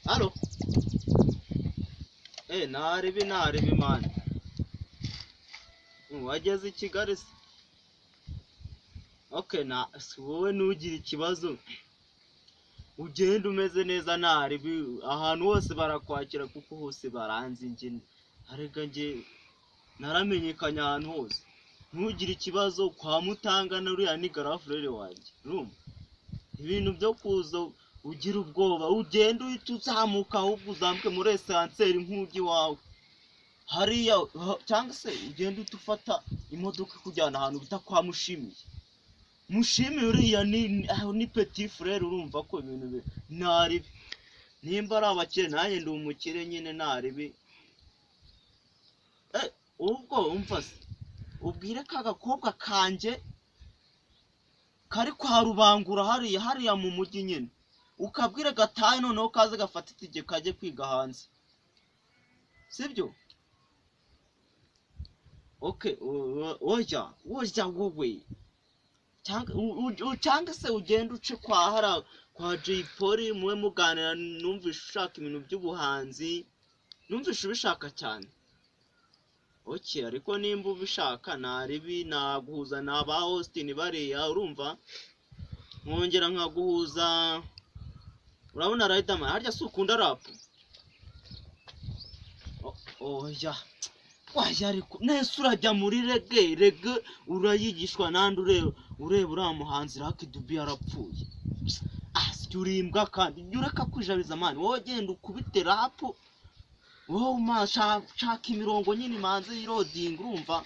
Alo. Naribi man. Wageze I Kigali se? Okay, wowe nugira ikibazo. Ugenda umeze neza naribi ahantu hose barakwakira kuko hose baranzi nje. Arega nje naramenyekanye ahantu hose. Ntugire ikibazo kwa Mutanga na uriya ni garafurere wanjye. Urumva? Ibintu byo kuza ugira ubwoba ugenda uhita uzamuka ahubwo uzambuke muri esanseri nk'ugi wawe. Hariya cyangwa se ugenda utufata imodoka kujyana ahantu bita kwa Mushimiye. Mushimiye uriya ni petit frère urumva ko ibintu naribi. Nimba ari abakire nanjye ndi umukire nyine naribi. Ubwo umva se ubwire ka gakobwa kanje kari kwa Rubangura hariya mu mujyi nyine. Ukabwire gataye noneho kaze gafata itike kaje kwiga hanze. Sibyo? Okay, oja wowe. Cyangwa se ugenda uce kwa Jay Polly muwe muganira numvisha ushaka ibintu by'ubuhanzi. Numvisha ubishaka cyane. Okay, ariko nimba ubishaka naribi naguhuza n'aba Austin bariya urumva? Nkongera nkaguhuza urabona Riderman harya se ukunda rap? Oya ariko nese urajya muri reggae urayigishwa nandi ureba uriya muhanzi Lucky Dube yarapfuye. Urimbwa kandi ureka kwijabiza mani wowe genda ukubite rap wowe shaka imirongo nyine imanze yiroding urumva?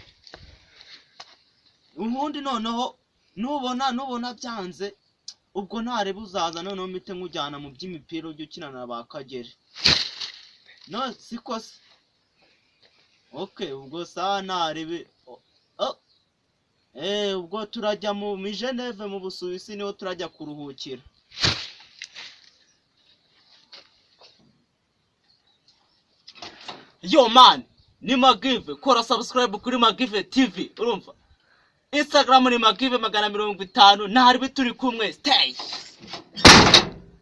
Ubundi noneho nubona byanze ubwo ntarebe uzaza noneho mite nkujyana mu by'imipira ujye ukinana na bakagere. No siko se. Okay, ubwo saa ntarebe. Ubwo turajya mu Geneve mu Busuwisi niho turajya kuruhukira. Yo man, ni Magive, kora subscribe kuri Magive TV, urumva? Instagram ni Magive 50, naribi turi kumwe, stay.